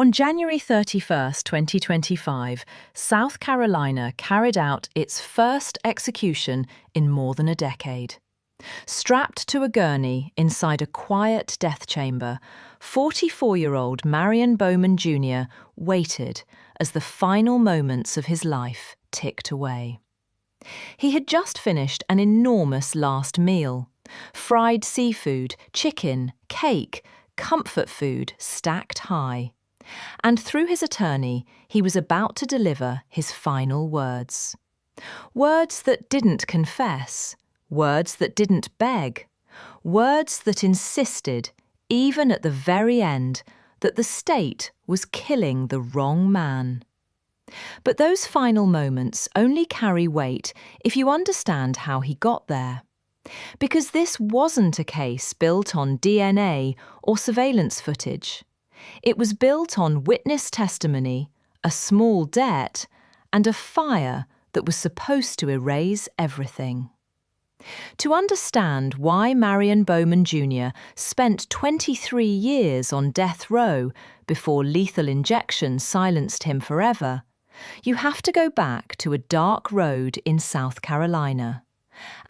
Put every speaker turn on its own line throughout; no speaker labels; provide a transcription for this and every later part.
On January 31st, 2025, South Carolina carried out its first execution in more than a decade. Strapped to a gurney inside a quiet death chamber, 44-year-old Marian Bowman Jr. waited as the final moments of his life ticked away. He had just finished an enormous last meal. Fried seafood, chicken, cake, comfort food stacked high. And through his attorney, he was about to deliver his final words. Words that didn't confess, words that didn't beg, words that insisted, even at the very end, that the state was killing the wrong man. But those final moments only carry weight if you understand how he got there. Because this wasn't a case built on DNA or surveillance footage. It was built on witness testimony, a small debt, and a fire that was supposed to erase everything. To understand why Marian Bowman Jr. spent 23 years on death row before lethal injection silenced him forever, you have to go back to a dark road in South Carolina,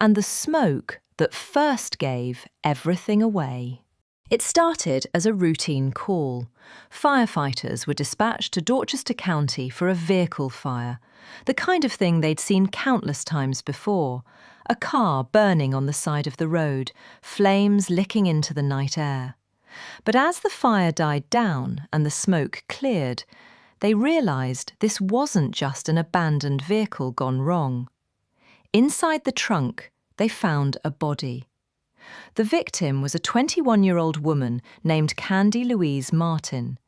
and the smoke that first gave everything away. It started as a routine call. Firefighters were dispatched to Dorchester County for a vehicle fire, the kind of thing they'd seen countless times before. A car burning on the side of the road, flames licking into the night air. But as the fire died down and the smoke cleared, they realised this wasn't just an abandoned vehicle gone wrong. Inside the trunk, they found a body. The victim was a 21-year-old woman named Candy Louise Martin.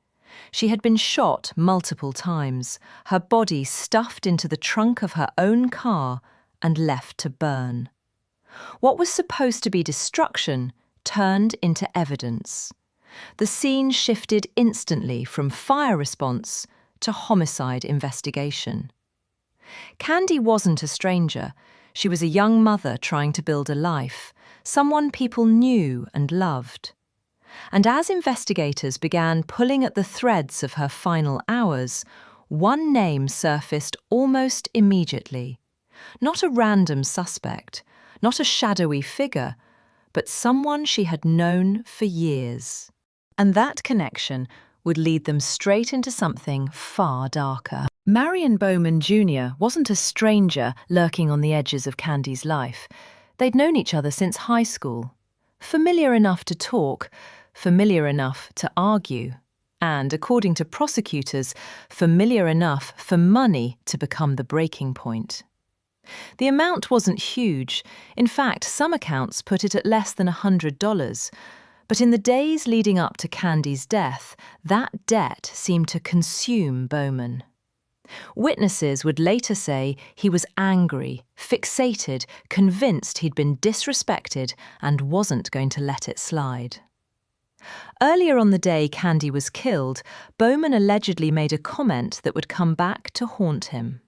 She had been shot multiple times, her body stuffed into the trunk of her own car and left to burn. What was supposed to be destruction turned into evidence. The scene shifted instantly from fire response to homicide investigation. Candy wasn't a stranger. She was a young mother trying to build a life, someone people knew and loved. And as investigators began pulling at the threads of her final hours, one name surfaced almost immediately. Not a random suspect, not a shadowy figure, but someone she had known for years. And that connection would lead them straight into something far darker. Marian Bowman Jr. wasn't a stranger lurking on the edges of Candy's life. They'd known each other since high school. Familiar enough to talk, familiar enough to argue, and, according to prosecutors, familiar enough for money to become the breaking point. The amount wasn't huge. In fact, some accounts put it at less than $100. But in the days leading up to Candy's death, that debt seemed to consume Bowman. Witnesses would later say he was angry, fixated, convinced he'd been disrespected and wasn't going to let it slide. Earlier on the day Candy was killed, Bowman allegedly made a comment that would come back to haunt him.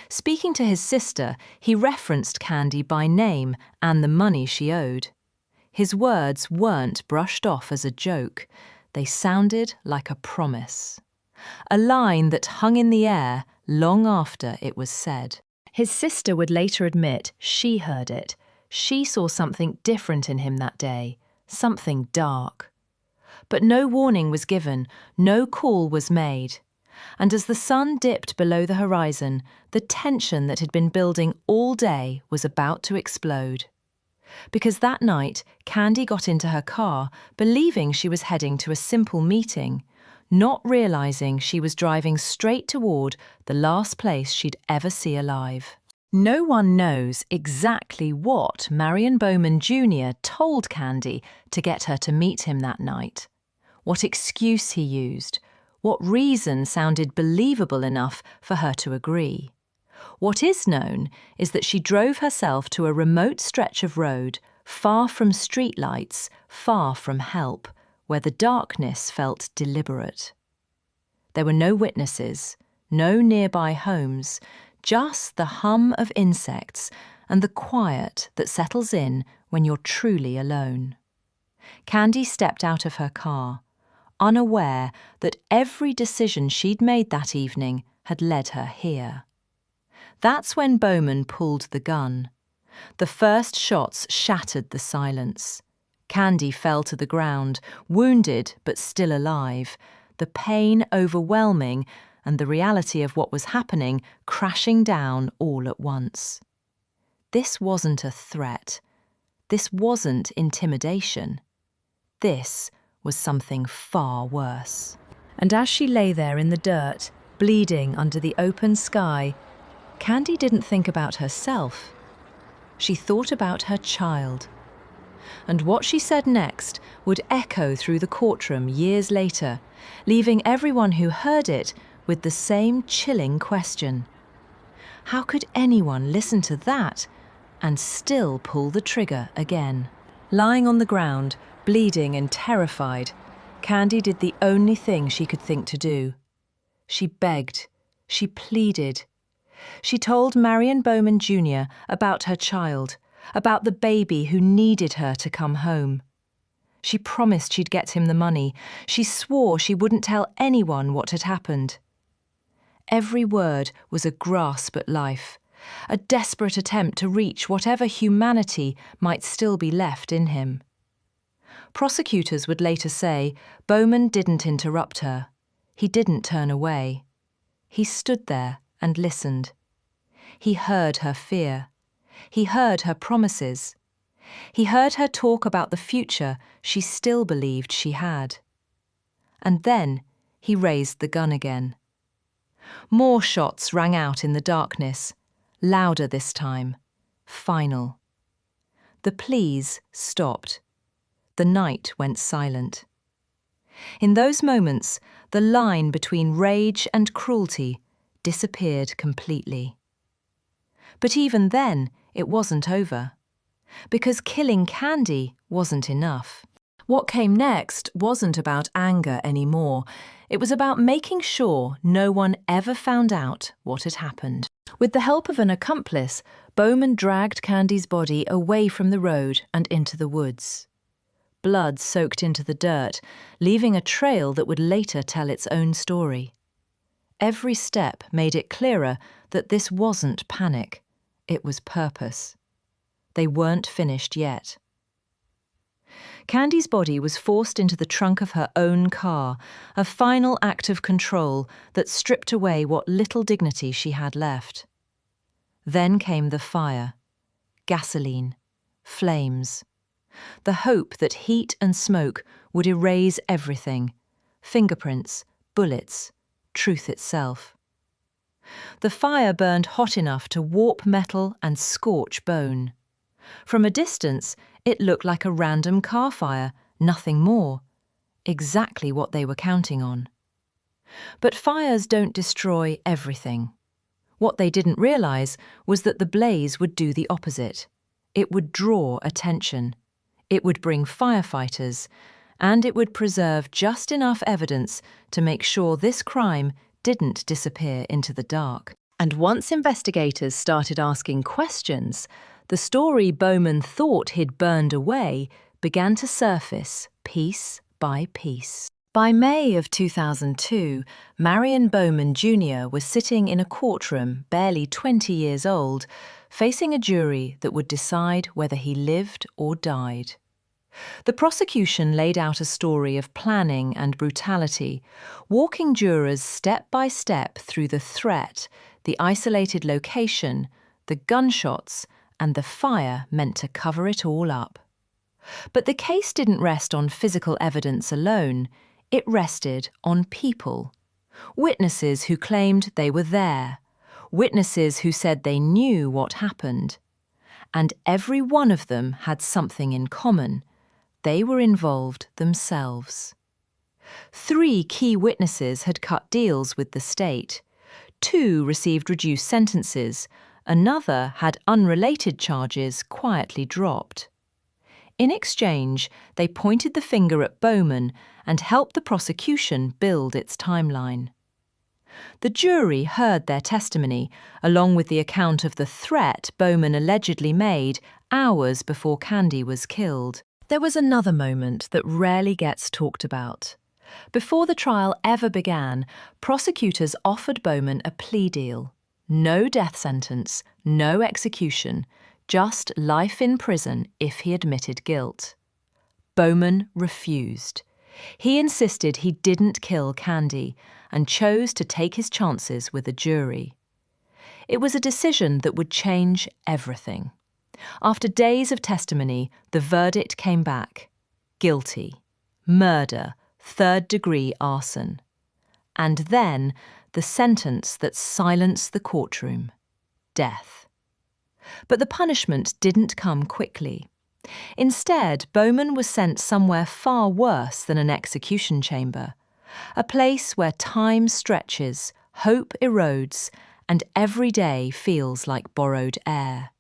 Speaking to his sister, he referenced Candy by name and the money she owed. His words weren't brushed off as a joke. They sounded like a promise. A line that hung in the air long after it was said. His sister would later admit she heard it. She saw something different in him that day, something dark. But no warning was given, no call was made. And as the sun dipped below the horizon, the tension that had been building all day was about to explode. Because that night, Candy got into her car, believing she was heading to a simple meeting, not realising she was driving straight toward the last place she'd ever see alive. No one knows exactly what Marian Bowman Jr. told Candy to get her to meet him that night, what excuse he used, what reason sounded believable enough for her to agree. What is known is that she drove herself to a remote stretch of road, far from streetlights, far from help, where the darkness felt deliberate. There were no witnesses, no nearby homes, just the hum of insects and the quiet that settles in when you're truly alone. Candy stepped out of her car, unaware that every decision she'd made that evening had led her here. That's when Bowman pulled the gun. The first shots shattered the silence. Candy fell to the ground, wounded but still alive, the pain overwhelming and the reality of what was happening crashing down all at once. This wasn't a threat. This wasn't intimidation. This was something far worse. And as she lay there in the dirt, bleeding under the open sky, Candy didn't think about herself. She thought about her child. And what she said next would echo through the courtroom years later, leaving everyone who heard it with the same chilling question. How could anyone listen to that and still pull the trigger again? Lying on the ground, bleeding and terrified, Candy did the only thing she could think to do. She begged. She pleaded. She told Marian Bowman Jr. about her child, about the baby who needed her to come home. She promised she'd get him the money. She swore she wouldn't tell anyone what had happened. Every word was a grasp at life, a desperate attempt to reach whatever humanity might still be left in him. Prosecutors would later say Bowman didn't interrupt her. He didn't turn away. He stood there and listened. He heard her fear. He heard her promises. He heard her talk about the future she still believed she had. And then he raised the gun again. More shots rang out in the darkness, louder this time, final. The pleas stopped. The night went silent. In those moments, the line between rage and cruelty disappeared completely. But even then, it wasn't over, because killing Candy wasn't enough. What came next wasn't about anger anymore. It was about making sure no one ever found out what had happened. With the help of an accomplice, Bowman dragged Candy's body away from the road and into the woods. Blood soaked into the dirt, leaving a trail that would later tell its own story. Every step made it clearer that this wasn't panic, it was purpose. They weren't finished yet. Candy's body was forced into the trunk of her own car, a final act of control that stripped away what little dignity she had left. Then came the fire, gasoline, flames. The hope that heat and smoke would erase everything, fingerprints, bullets, truth itself. The fire burned hot enough to warp metal and scorch bone. From a distance, it looked like a random car fire, nothing more. Exactly what they were counting on. But fires don't destroy everything. What they didn't realize was that the blaze would do the opposite. It would draw attention. It would bring firefighters, and it would preserve just enough evidence to make sure this crime didn't disappear into the dark. And once investigators started asking questions, the story Bowman thought he'd burned away began to surface piece by piece. By May of 2002, Marian Bowman Jr. was sitting in a courtroom, barely 20 years old, facing a jury that would decide whether he lived or died. The prosecution laid out a story of planning and brutality, walking jurors step by step through the threat, the isolated location, the gunshots, and the fire meant to cover it all up. But the case didn't rest on physical evidence alone. It rested on people. Witnesses who claimed they were there. Witnesses who said they knew what happened. And every one of them had something in common. They were involved themselves. 3 key witnesses had cut deals with the state. 2 received reduced sentences. Another had unrelated charges quietly dropped. In exchange, they pointed the finger at Bowman and helped the prosecution build its timeline. The jury heard their testimony, along with the account of the threat Bowman allegedly made hours before Candy was killed. There was another moment that rarely gets talked about. Before the trial ever began, prosecutors offered Bowman a plea deal. No death sentence, no execution, just life in prison if he admitted guilt. Bowman refused. He insisted he didn't kill Candy and chose to take his chances with a jury. It was a decision that would change everything. After days of testimony, the verdict came back. Guilty. Murder. Third-degree arson. And then the sentence that silenced the courtroom. Death. But the punishment didn't come quickly. Instead, Bowman was sent somewhere far worse than an execution chamber, a place where time stretches, hope erodes, and every day feels like borrowed air.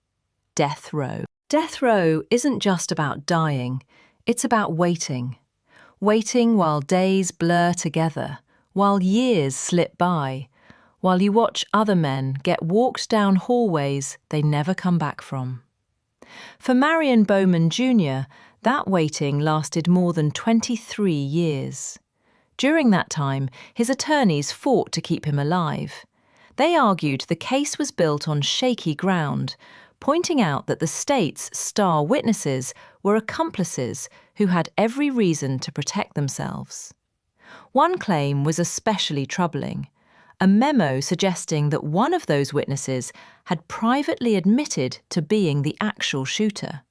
Death row. Death row isn't just about dying, it's about waiting. Waiting while days blur together, while years slip by, while you watch other men get walked down hallways they never come back from. For Marian Bowman Jr., that waiting lasted more than 23 years. During that time, his attorneys fought to keep him alive. They argued the case was built on shaky ground, pointing out that the state's star witnesses were accomplices who had every reason to protect themselves. One claim was especially troubling, a memo suggesting that one of those witnesses had privately admitted to being the actual shooter.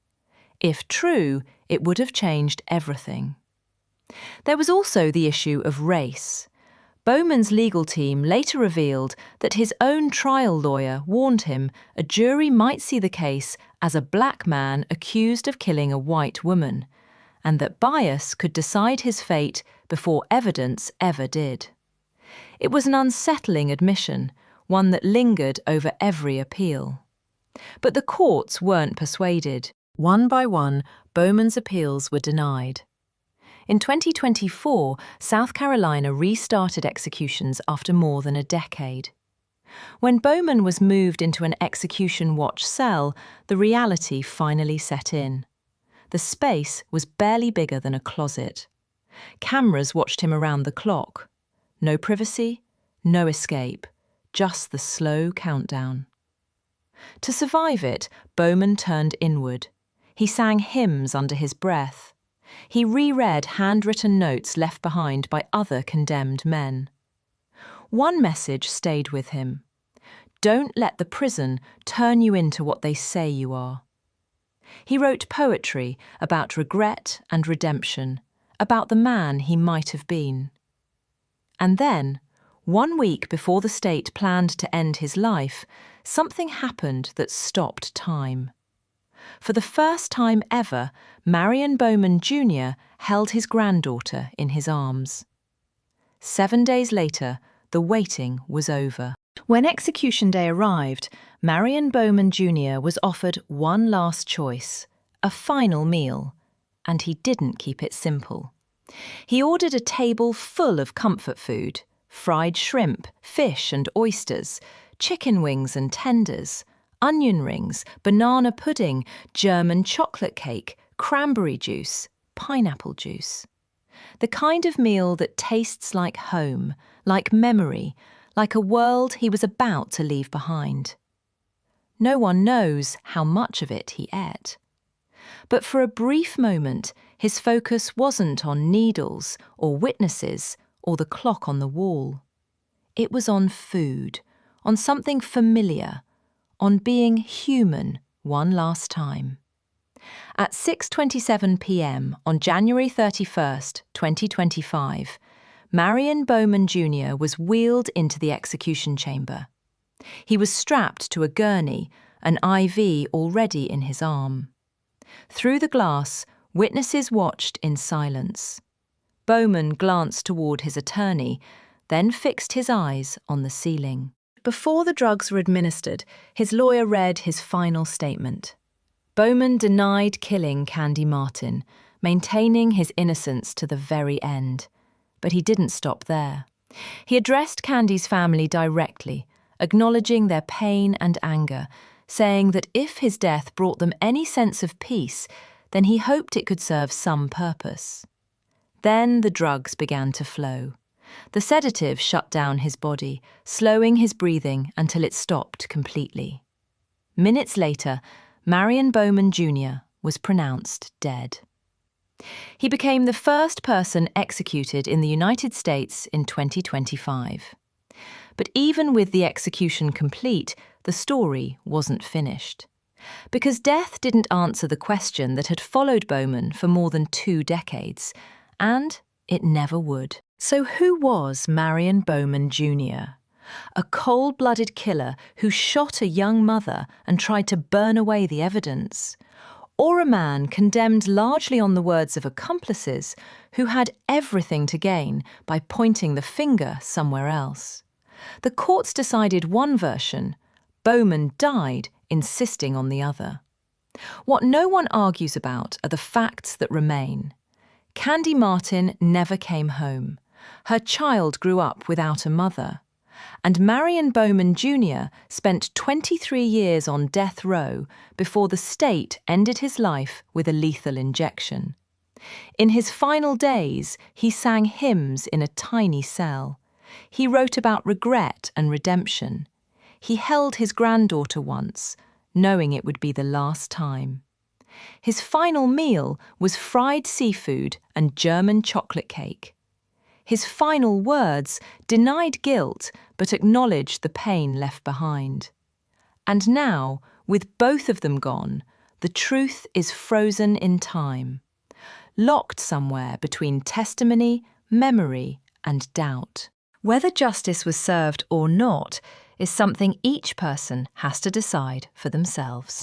If true, it would have changed everything. There was also the issue of race. Bowman's legal team later revealed that his own trial lawyer warned him a jury might see the case as a black man accused of killing a white woman, and that bias could decide his fate before evidence ever did. It was an unsettling admission, one that lingered over every appeal. But the courts weren't persuaded. One by one, Bowman's appeals were denied. In 2024, South Carolina restarted executions after more than a decade. When Bowman was moved into an execution watch cell, the reality finally set in. The space was barely bigger than a closet. Cameras watched him around the clock. No privacy, no escape, just the slow countdown. To survive it, Bowman turned inward. He sang hymns under his breath. He reread handwritten notes left behind by other condemned men. One message stayed with him. Don't let the prison turn you into what they say you are. He wrote poetry about regret and redemption, about the man he might have been. And then, 1 week before the state planned to end his life, something happened that stopped time. For the first time ever, Marian Bowman Jr. held his granddaughter in his arms. 7 days later, the waiting was over. When execution day arrived, Marian Bowman Jr. was offered one last choice, a final meal, and he didn't keep it simple. He ordered a table full of comfort food, fried shrimp, fish and oysters, chicken wings and tenders, onion rings, banana pudding, German chocolate cake, cranberry juice, pineapple juice. The kind of meal that tastes like home, like memory, like a world he was about to leave behind. No one knows how much of it he ate. But for a brief moment, his focus wasn't on needles or witnesses or the clock on the wall. It was on food, on something familiar, on being human one last time. At 6:27 p.m. on January 31st, 2025, Marian Bowman Jr. was wheeled into the execution chamber. He was strapped to a gurney, an IV already in his arm. Through the glass, witnesses watched in silence. Bowman glanced toward his attorney, then fixed his eyes on the ceiling. Before the drugs were administered, his lawyer read his final statement. Bowman denied killing Candy Martin, maintaining his innocence to the very end. But he didn't stop there. He addressed Candy's family directly, acknowledging their pain and anger, saying that if his death brought them any sense of peace, then he hoped it could serve some purpose. Then the drugs began to flow. The sedative shut down his body, slowing his breathing until it stopped completely. Minutes later, Marian Bowman Jr. was pronounced dead. He became the first person executed in the United States in 2025. But even with the execution complete, the story wasn't finished. Because death didn't answer the question that had followed Bowman for more than 2 decades, and it never would. So who was Marian Bowman Jr.? A cold-blooded killer who shot a young mother and tried to burn away the evidence? Or a man condemned largely on the words of accomplices who had everything to gain by pointing the finger somewhere else? The courts decided one version. Bowman died, insisting on the other. What no one argues about are the facts that remain. Candy Martin never came home. Her child grew up without a mother. And Marian Bowman Jr. spent 23 years on death row before the state ended his life with a lethal injection. In his final days, he sang hymns in a tiny cell. He wrote about regret and redemption. He held his granddaughter once, knowing it would be the last time. His final meal was fried seafood and German chocolate cake. His final words denied guilt but acknowledged the pain left behind. And now, with both of them gone, the truth is frozen in time, locked somewhere between testimony, memory, and doubt. Whether justice was served or not is something each person has to decide for themselves.